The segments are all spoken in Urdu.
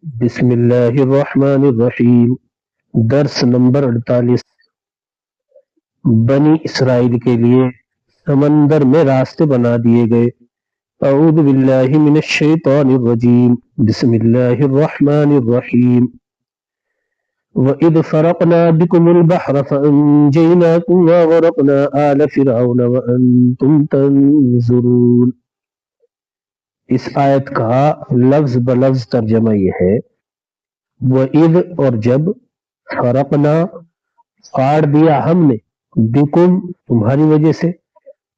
بسم اللہ الرحمن الرحیم۔ درس نمبر 48۔ بنی اسرائیل کے لیے سمندر میں راستے بنا دیے گئے۔ اعوذ باللہ من الشیطان الرجیم، بسم اللہ الرحمن الرحیم۔ وَإِذْ فَرَقْنَا بِكُمُ الْبَحْرَ فَأَنْجَيْنَاكُمْ وَأَغْرَقْنَا آلَ فِرْعَوْنَ وَأَنْتُمْ تَنْظُرُونَ۔ اس آیت کا لفظ بلفظ ترجمہ یہ ہے، وَإِذْ اور جب، فرقنا کاٹ دیا ہم نے، بکم تمہاری وجہ سے،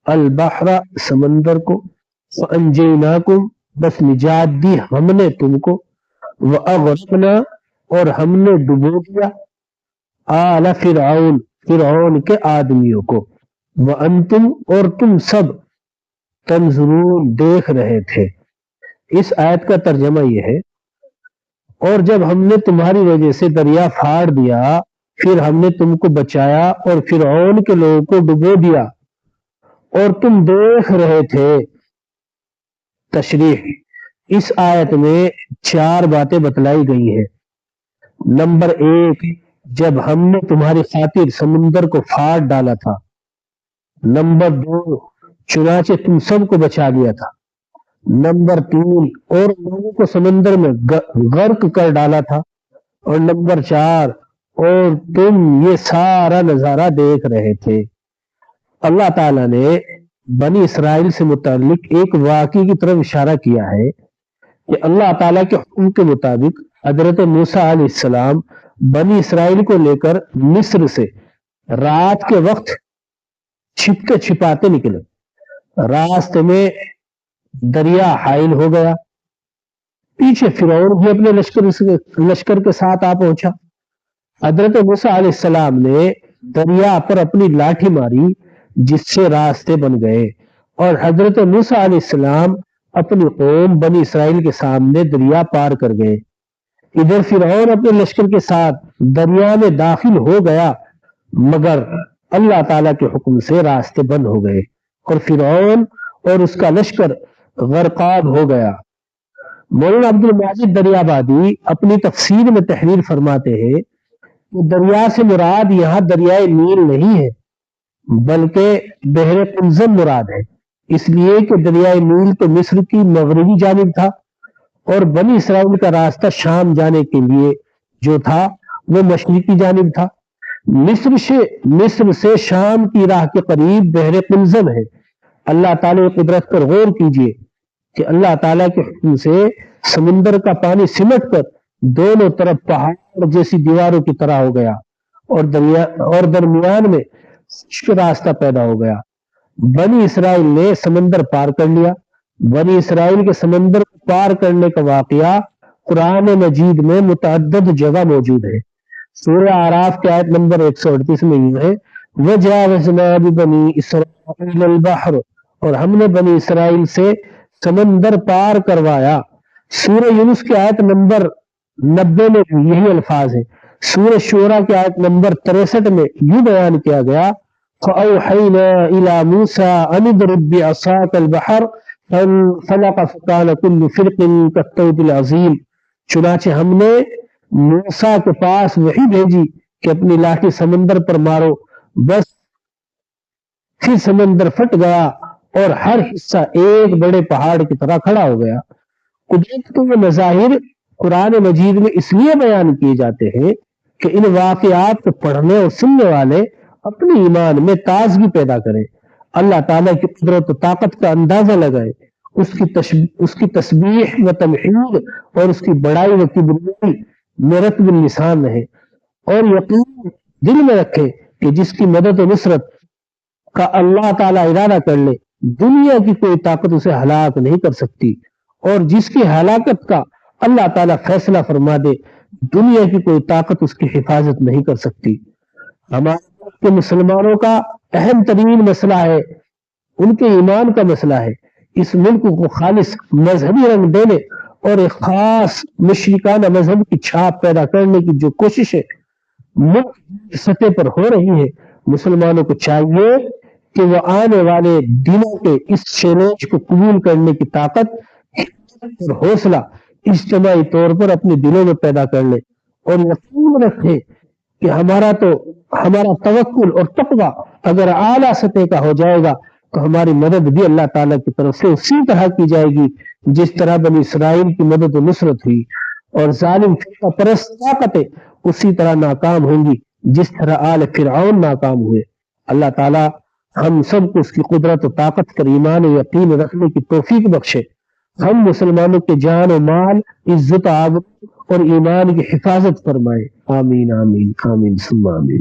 البحر سمندر کو، وَأَنْجَيْنَاكُمْ بس نجات دی ہم نے تم کو، وَأَغْرَقْنَا اور ہم نے ڈبو دیا، آل فرعون فرعون کے آدمیوں کو، وَأَنْتُمْ اور تم سب، تنظرون دیکھ رہے تھے۔ اس آیت کا ترجمہ یہ ہے، اور جب ہم نے تمہاری وجہ سے دریا پھاڑ دیا، پھر ہم نے تم کو بچایا اور فرعون کے لوگوں کو ڈبو دیا اور تم دیکھ رہے تھے۔ تشریح: اس آیت میں 4 باتیں بتلائی گئی ہیں۔ نمبر 1، جب ہم نے تمہاری خاطر سمندر کو پھاڑ ڈالا تھا۔ نمبر 2، چنانچہ تم سب کو بچا لیا تھا۔ نمبر 3، اور لوگوں کو سمندر میں غرق کر ڈالا تھا۔ اور نمبر 4، اور تم یہ سارا نظارہ دیکھ رہے تھے۔ اللہ تعالیٰ نے بنی اسرائیل سے متعلق ایک واقعے کی طرف اشارہ کیا ہے کہ اللہ تعالیٰ کے حکم کے مطابق حضرت موسیٰ علیہ السلام بنی اسرائیل کو لے کر مصر سے رات کے وقت چھپتے چھپاتے نکلے۔ راستے میں دریا حائل ہو گیا، پیچھے فرعون بھی اپنے لشکر کے ساتھ آ پہنچا۔ حضرت موسیٰ علیہ السلام نے دریا پر اپنی لاٹھی ماری، جس سے راستے بن گئے، اور حضرت موسیٰ علیہ السلام اپنی قوم بنی اسرائیل کے سامنے دریا پار کر گئے۔ ادھر فرعون اپنے لشکر کے ساتھ دریا میں داخل ہو گیا، مگر اللہ تعالیٰ کے حکم سے راستے بند ہو گئے اور فرعون اور اس کا لشکر غرقاب ہو گیا۔ مولانا عبد الماجد دریابادی اپنی تفسیر میں تحریر فرماتے ہیں کہ دریا سے مراد یہاں دریائے نیل نہیں ہے، بلکہ بحر قلزم مراد ہے، اس لیے کہ دریائے نیل تو مصر کی مغربی جانب تھا اور بنی اسرائیل کا راستہ شام جانے کے لیے جو تھا وہ مشرقی جانب تھا۔ مصر سے شام کی راہ کے قریب بحر قلزم ہے۔ اللہ تعالیٰ کی قدرت پر غور کیجئے کہ اللہ تعالیٰ کے حکم سے سمندر کا پانی سمٹ کر دونوں طرف پہاڑ جیسی دیواروں کی طرح ہو گیا اور درمیان میں خشک راستہ پیدا ہو گیا۔ بنی اسرائیل نے سمندر پار کر لیا۔ بنی اسرائیل کے سمندر پار کرنے کا واقعہ قرآن مجید میں متعدد جگہ موجود ہے۔ سورہ اعراف کی آیت نمبر 138 میں یہ ہے، وَجَاوَزْنَا بِبَنِي إِسْرَائِيلَ الْبَحْرَ اور ہم نے بنی اسرائیل سے سمندر پار کروایا۔ سورہ یونس کی آیت نمبر 90 میں یہی الفاظ ہیں۔ سورہ شعراء کی آیت نمبر 63 میں یوں بیان کیا گیا، فَأَوْحَيْنَا إِلَى مُوسَىٰ أَنِ اضْرِب بِّعَصَاكَ الْبَحْرَ فَانفَلَقَ فَكَانَ كُلُّ فِرْقٍ كَالطَّوْدِ الْعَظِيمِ۔ چنانچہ ہم نے موسیٰ کے پاس وحی بھیجی کہ اپنی لاٹھی سمندر پر مارو، بس پھر سمندر پھٹ گیا اور ہر حصہ ایک بڑے پہاڑ کی طرح کھڑا ہو گیا۔ قدرت کے یہ مظاہر قرآن مجید میں اس لیے بیان کیے جاتے ہیں کہ ان واقعات کو پڑھنے اور سننے والے اپنے ایمان میں تازگی پیدا کریں، اللہ تعالیٰ کی قدرت و طاقت کا اندازہ لگائیں، اس کی تسبیح و تمحید اور اس کی بڑائی و کبریائی میں رطب اللسان رہے، اور یقین دل میں رکھیں کہ جس کی مدد و نصرت کا اللہ تعالیٰ ارادہ کر لے، دنیا کی کوئی طاقت اسے ہلاک نہیں کر سکتی، اور جس کی ہلاکت کا اللہ تعالیٰ فیصلہ فرما دے، دنیا کی کوئی طاقت اس کی حفاظت نہیں کر سکتی۔ ہمارے ملک کے مسلمانوں کا اہم ترین مسئلہ ہے، ان کے ایمان کا مسئلہ ہے۔ اس ملک کو خالص مذہبی رنگ دینے اور ایک خاص مشرکانہ مذہب کی چھاپ پیدا کرنے کی جو کوششیں ملک سطح پر ہو رہی ہے، مسلمانوں کو چاہیے کہ وہ آنے والے دنوں کے اس چیلنج کو قبول کرنے کی طاقت اور حوصلہ اجتماعی طور پر اپنے دلوں میں پیدا کر لیں اور یقین رکھیں کہ ہمارا توکل اور تقویٰ اگر اعلیٰ سطح کا ہو جائے گا تو ہماری مدد بھی اللہ تعالیٰ کی طرف سے اسی طرح کی جائے گی جس طرح بنی اسرائیل کی مدد و نصرت ہوئی، اور ظالم فرقہ پرست طاقتیں اسی طرح ناکام ہوں گی جس طرح آل فرعون ناکام ہوئے۔ اللہ تعالیٰ ہم سب کو اس کی قدرت و طاقت پر ایمان و یقین رکھنے کی توفیق بخشے، ہم مسلمانوں کے جان و مال، عزت و آبرو اور ایمان کی حفاظت فرمائے، آمین آمین آمین ثم آمین۔